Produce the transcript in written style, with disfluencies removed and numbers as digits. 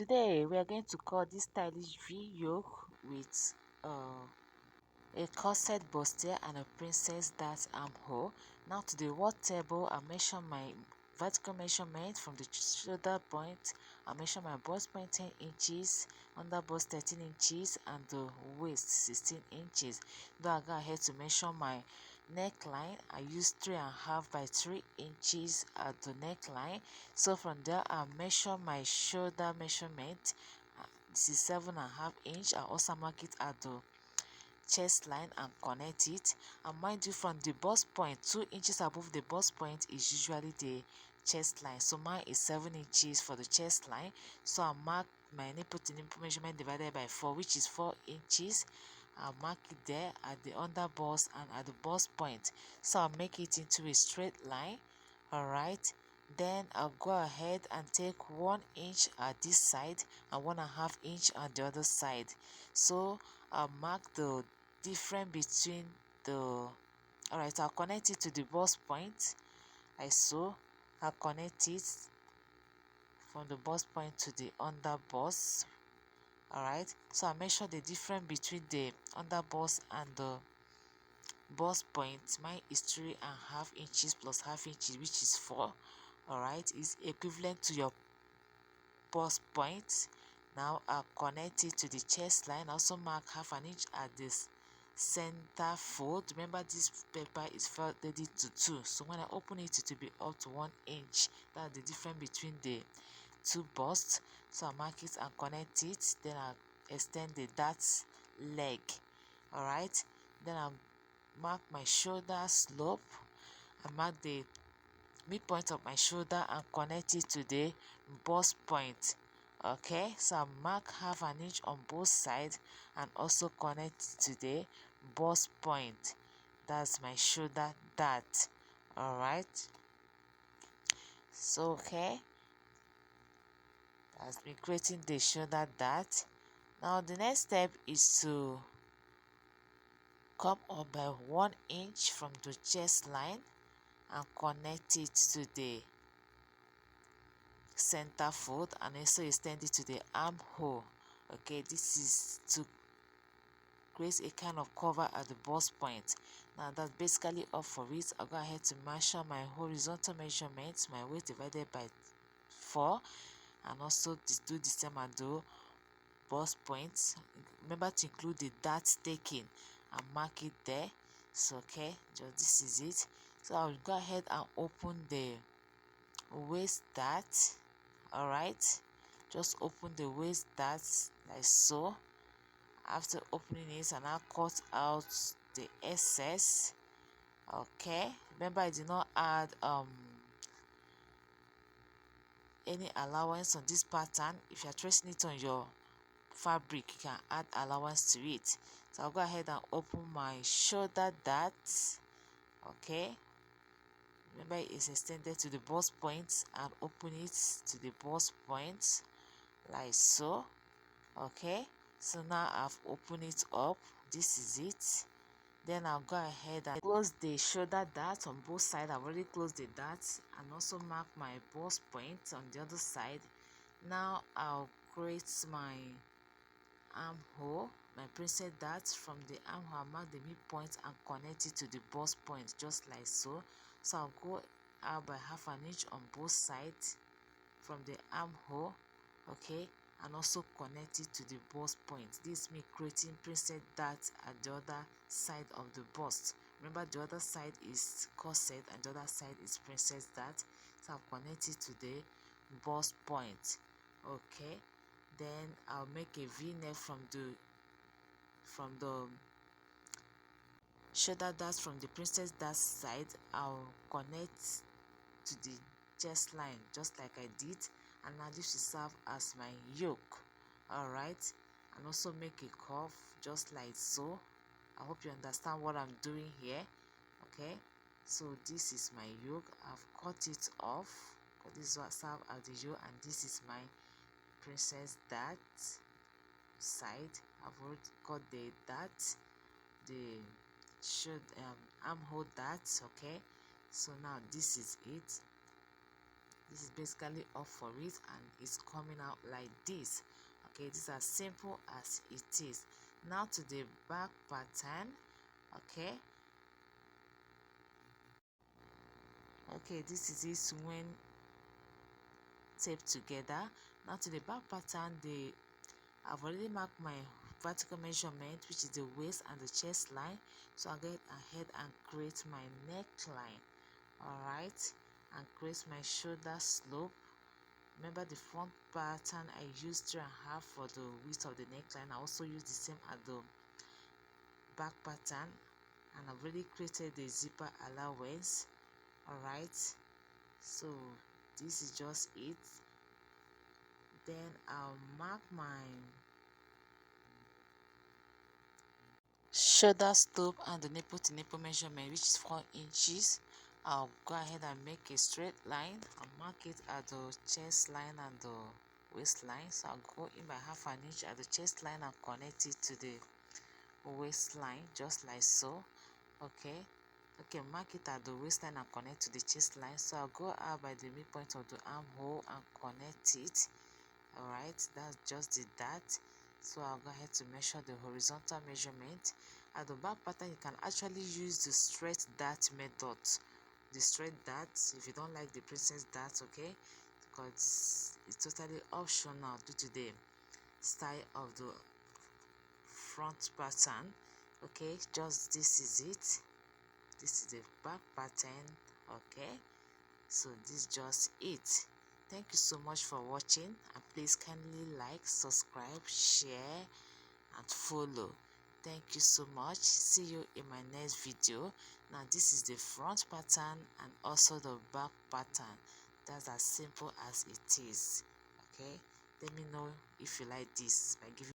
Today we are going to cut this stylish V yoke with a corset bustier and a princess dart armhole. Now to the work table, I measure my vertical measurement from the shoulder point. I measure my bust point 10 inches, under bust 13 inches, and the waist 16 inches. Then I go ahead to measure my neckline. I use 3.5 by 3 inches at the neckline. So from there, I measure my shoulder measurement. This is 7.5 inch. I also mark it at the chest line and connect it. And mind you, from the bust point, 2 inches above the bust point is usually the chest line. So mine is 7 inches for the chest line. So I mark my nipple to nipple measurement divided by 4, which is 4 inches. I'll mark it there at the under bust and at the bust point. So I'll make it into a straight line. Alright. Then I'll go ahead and take 1 inch at this side and 1.5 inch on the other side. So I'll mark the difference between the alright, I'll connect it to the bust point like so. I'll connect it from the bust point to the under bust. Alright, so I measure the difference between the under bust and the bust point. Mine is 3.5 inches plus half inches, which is 4. Alright, is equivalent to your bust point. Now I'll connect it to the chest line. Also mark half an inch at this center fold. Remember, this paper is folded into 2, so when I open it, it will be up to 1 inch. That's the difference between the two busts. So I mark it and connect it. Then I'll extend the dart leg. Alright, then I'll mark my shoulder slope. I mark the midpoint of my shoulder and connect it to the bust point. Okay, so I mark half an inch on both sides and also connect it to the bust point. That's my shoulder dart. Alright, so okay, that's me creating the shoulder dart. Now the next step is to come up by 1 inch from the chest line and connect it to the center fold and also extend it to the armhole. Okay, this is to create a kind of cover at the bust point. Now that's basically all for it. I'll go ahead to measure my horizontal measurements, my waist divided by 4, and also do the same at the bust points. Remember to include the dart taking and mark it there. So okay, just this is it. So I'll go ahead and open the waist dart. Alright, just open the waist dart like so. After opening it, and I'll cut out the excess. Okay, remember I did not add any allowance on this pattern. If you're tracing it on your fabric, you can add allowance to it. So I'll go ahead and open my shoulder dart. Okay, remember it's extended to the bust point, and open it to the bust point like so. Okay, so now I've opened it up. This is it. Then I'll go ahead and close the shoulder dart on both sides. I've already closed the dart and also mark my bust point on the other side. Now I'll create my armhole, my princess dart. From the armhole, I'll mark the midpoint and connect it to the bust point just like so. So I'll go out by half an inch on both sides from the armhole. Okay, and also connect it to the bust point. This is me creating princess dart at the other side of the bust. Remember, the other side is corset and the other side is princess dart. So I'll connect it to the bust point. Okay, then I'll make a v-neck from the shoulder dart. From the princess dart side, I'll connect to the chest line just like I did, and now this will serve as my yoke. Alright, and also make a curve just like so. I hope you understand what I'm doing here. Okay, so this is my yoke. I've cut it off because this will serve as the yoke, and this is my princess dart side. I've already cut the dart, the armhole dart. Okay, so now this is it. This is basically up for it and it's coming out like this. Okay, this is as simple as it is. Now to the back pattern. Okay, this is it when taped together. Now to the back pattern, I've already marked my vertical measurement, which is the waist and the chest line, so I'll get ahead and create my neckline. Alright, and create my shoulder slope. Remember the front pattern I used 3.5 for the width of the neckline. I also use the same at the back pattern, and I've already created the zipper allowance. Alright, so this is just it. Then I'll mark my shoulder slope and the nipple to nipple measurement, which is 4 inches. I'll go ahead and make a straight line and mark it at the chest line and the waistline. So I'll go in by 1/2 inch at the chest line and connect it to the waistline, just like so. Okay, mark it at the waistline and connect to the chest line. So I'll go out by the midpoint of the armhole and connect it. Alright, that's just the dart. So I'll go ahead to measure the horizontal measurement. At the back pattern, you can actually use the straight dart method. The straight dart, if you don't like the princess dart, okay, because it's totally optional due to the style of the front pattern. Okay, just this is it. This is the back pattern. Okay, so this is just it. Thank you so much for watching, and please kindly like, subscribe, share and follow. Thank you so much. See you in my next video. Now this is the front pattern and also the back pattern. That's as simple as it is. Okay, let me know if you like this by giving